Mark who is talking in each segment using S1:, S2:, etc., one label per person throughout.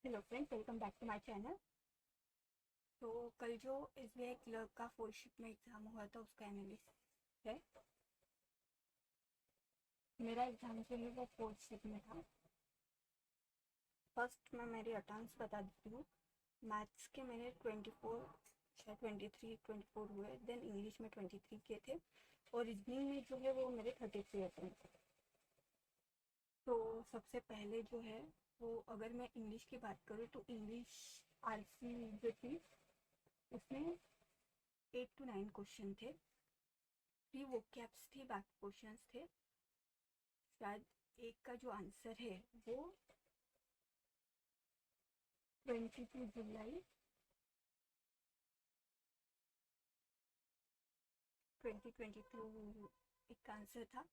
S1: Hello friends, welcome back to my channel. तो कल जो एसबीआई क्लर्क का फोर्थ शिफ्ट में एग्ज़ाम हुआ था उसका एनालिसिस है। मेरा एग्ज़ाम जो है वो फोर्थ शिफ्ट में था। फर्स्ट मैं मेरी अटेम्प्ट्स बता देती हूँ। मैथ्स के मैंने 24 शायद 23-24 हुए। देन इंग्लिश में 23 किए थे और रीजनिंग में जो है वो मेरे 33 अटेम्प्ट। तो सबसे पहले जो है वो, अगर मैं इंग्लिश की बात करूँ तो इंग्लिश आरसी जो थी उसमें 8 to 9 क्वेश्चन थे। थ्री वो कैप्स थी, बाकी क्वेश्चंस थे। शायद एक का जो आंसर है वो 22 जुलाई 2022 एक का आंसर था।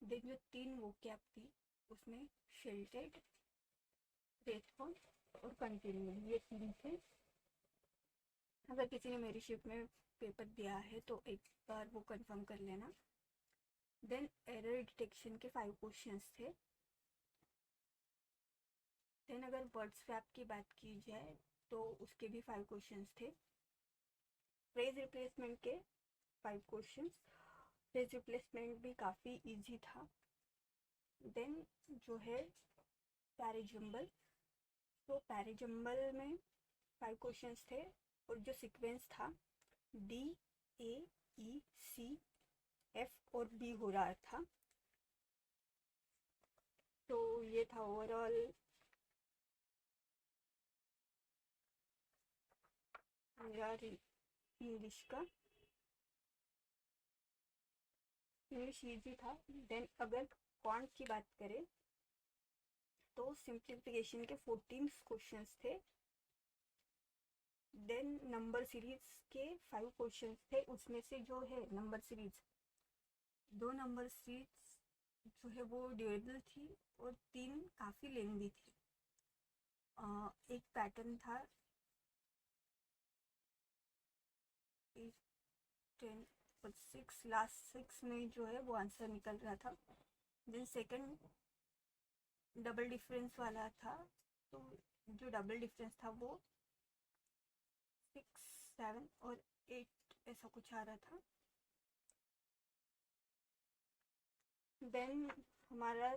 S1: देन जो तीन वो कैप थी उसमें शेल्टेड, रेथकॉन और कंटिन्यू, ये तीन थे। अगर किसी ने मेरी शिफ्ट में पेपर दिया है तो एक बार वो कंफर्म कर लेना। देन एरर डिटेक्शन के 5 क्वेश्चंस थे। देन अगर वर्ड स्वैप की बात की जाए तो उसके भी 5 क्वेश्चंस थे। फ्रेज रिप्लेसमेंट के 5 क्वेश्चंस। फ्रेज रिप्लेसमेंट भी काफ़ी इजी था। देन जो है पैराजम्बल, तो पैराजम्बल में 5 क्वेश्चंस थे और जो सीक्वेंस था D, A, E, C, F और B हो रहा था। तो ये था ओवरऑल मेरा इंग्लिश का। इंग्लिश ईजी था। देन अगर क्वांट की बात करें तो सिंप्लीफिकेशन के 14 क्वेश्चंस थे। देन नंबर सीरीज के 5 क्वेश्चंस थे। उसमें से जो है नंबर सीरीज, दो नंबर सीरीज जो है वो ड्यूरेबल थी और तीन काफ़ी लेंदी थी। एक पैटर्न था 8, 10 और 6, लास्ट 6 में जो है वो आंसर निकल रहा था। देन सेकंड डबल डिफरेंस वाला था। तो जो डबल डिफरेंस था वो 6, 7 और 8 ऐसा कुछ आ रहा था। देन हमारा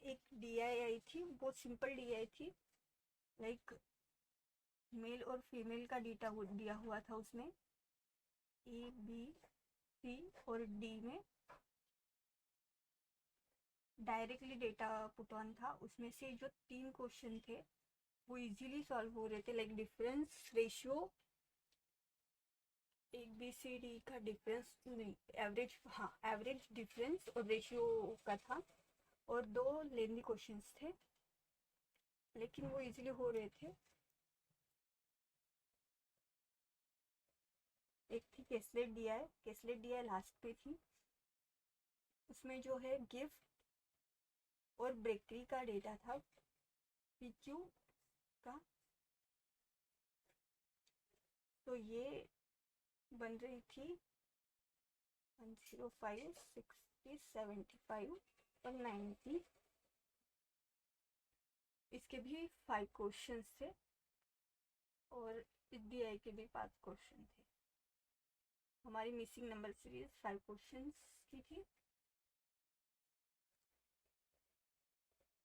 S1: एक डीआई आई थी, वो सिंपल डीआई थी। लाइक मेल और फीमेल का डेटा दिया हुआ था उसमें, ए बी सी और डी में डायरेक्टली डेटा पुट ऑन था। उसमें से जो तीन क्वेश्चन थे वो इजीली सॉल्व हो रहे थे। लाइक डिफरेंस रेशियो, एक बी सी डी का डिफरेंस नहीं, एवरेज, हाँ एवरेज डिफरेंस और रेशियो का था। और दो लेंदी क्वेश्चंस थे लेकिन वो इजीली हो रहे थे। एक थी केसलेट डी आई लास्ट पे थी। उसमें जो है गिफ्ट और बेकरी का डेटा था, पीक्यू का। तो ये बन रही थी 105, 60, 75 और 90। इसके भी 5 क्वेश्चंस थे और डी आई के भी 5 क्वेश्चन थे। हमारी मिसिंग नंबर सीरीज 5 क्वेश्चंस की थी।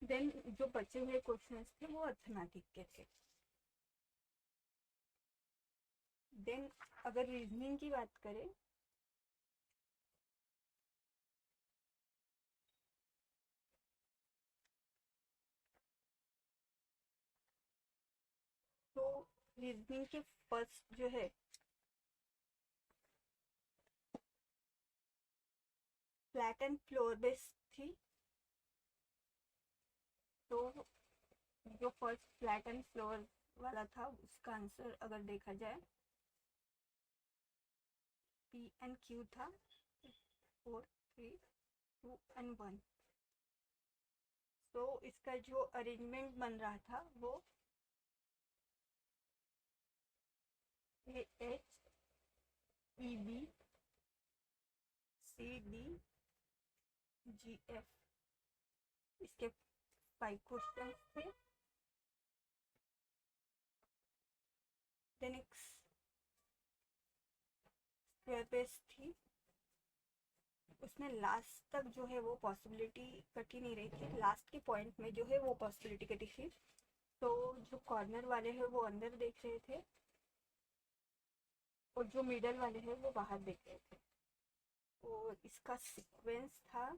S1: देन जो बचे हुए क्वेश्चंस थे वो अर्थमेटिक के थे। देन अगर रीजनिंग की बात करें तो रीजनिंग के फर्स्ट जो है फ्लैट एंड फ्लोर बेस्ड थी। तो जो फर्स्ट फ्लैट एंड फ्लोर वाला था उसका आंसर अगर देखा जाए पी एंड क्यू था, 4, 3, 2 एंड 1। तो इसका जो अरेंजमेंट बन रहा था वो A H E B C D G F, इसके 5 क्वेश्चन थे। कॉर्नर पेज थी, उसमें लास्ट तक जो है वो पॉसिबिलिटी कटी नहीं रही थी, लास्ट के पॉइंट में जो है वो पॉसिबिलिटी कटी थी। तो जो कॉर्नर वाले हैं वो अंदर देख रहे थे और जो मिडल वाले हैं वो बाहर देख रहे थे। और इसका सीक्वेंस था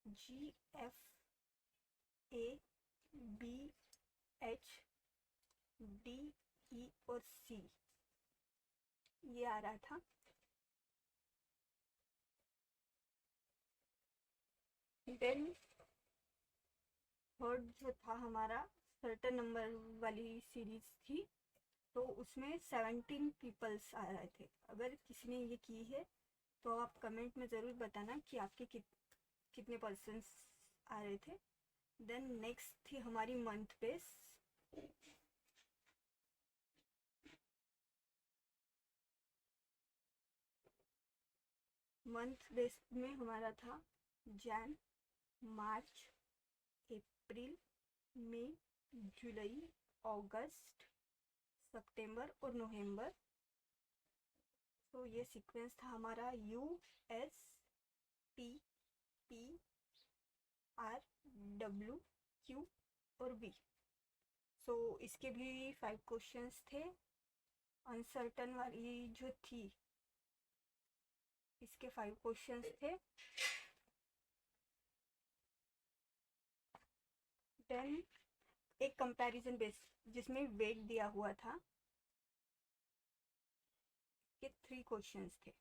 S1: GFABHDE और C, ये आ रहा था। देन थर्ड जो था हमारा सर्टेन नंबर वाली सीरीज थी, तो उसमें 17 पीपल्स आ रहे थे। अगर किसी ने ये की है तो आप कमेंट में ज़रूर बताना कि आपके कितने पर्सन्स आ रहे थे। देन नेक्स्ट थी हमारी मंथ बेस। मंथ बेस में हमारा था जैन, मार्च, अप्रैल, मई, जुलाई, अगस्त, सितंबर और नवंबर। तो ये सीक्वेंस था हमारा USPPRWQ और B। सो इसके भी 5 क्वेश्चंस थे। अनसर्टन वाली जो थी इसके 5 क्वेश्चंस थे। देन एक कंपैरिजन बेस जिसमें वेट दिया हुआ था, के 3 क्वेश्चंस थे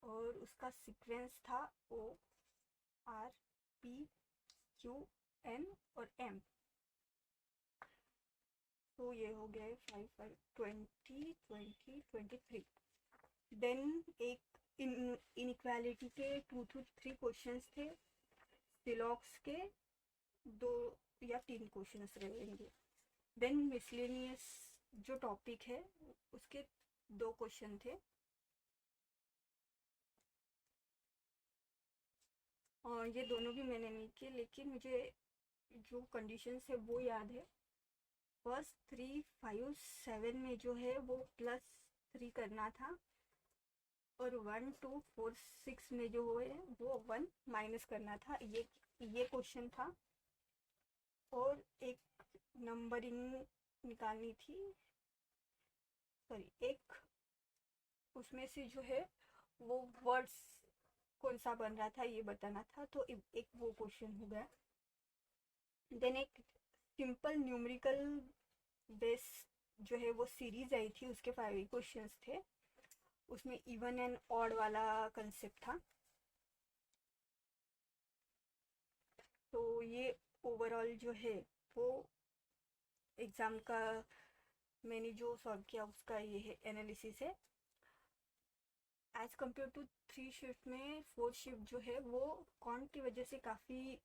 S1: और उसका सीक्वेंस था ORPQN और M। तो ये हो गए 5 5 20 20 23। देन एक इनइक्वालिटी के 2 to 3 क्वेश्चंस थे, सिलॉक्स के 2 या 3 क्वेश्चंस रहेंगे। देन मिसलेनियस जो टॉपिक है उसके 2 क्वेश्चन थे और ये दोनों भी मैंने नहीं किए, लेकिन मुझे जो कंडीशंस है वो याद है। फर्स्ट 3 5 7 में जो है वो +3 करना था और 1 2 4 6 में जो है वो 1 माइनस करना था। ये क्वेश्चन था। और एक नंबरिंग निकालनी थी, सॉरी एक उसमें से जो है वो वर्ड्स कौन सा बन रहा था ये बताना था, तो एक वो क्वेश्चन हो गया। देन एक सिंपल न्यूमेरिकल बेस जो है वो सीरीज आई थी, उसके 5 क्वेश्चंस थे, उसमें इवन एंड ऑड वाला कंसेप्ट था। तो ये ओवरऑल जो है वो एग्ज़ाम का मैंने जो सॉल्व किया उसका ये है एनालिसिस है। एज़ कम्पेयर टू 3 शिफ्ट में 4th शिफ्ट जो है वो कॉन्ट की वजह से काफ़ी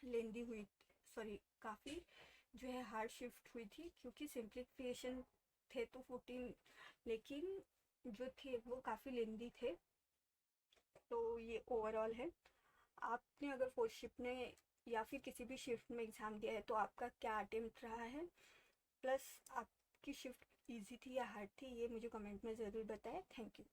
S1: लेंदी हुई, सॉरी काफ़ी जो है हार्ड शिफ्ट हुई थी, क्योंकि सिंप्लीफिकेशन थे तो 14, लेकिन जो थे वो काफ़ी लेंदी थे। तो ये ओवरऑल है। आपने अगर 4th शिफ्ट में या फिर किसी भी शिफ्ट में एग्ज़ाम दिया है तो आपका क्या अटेम्प्ट रहा है, प्लस आपकी शिफ्ट इजी थी या हार्ड थी, ये मुझे कमेंट में ज़रूर बताएं। Thank you.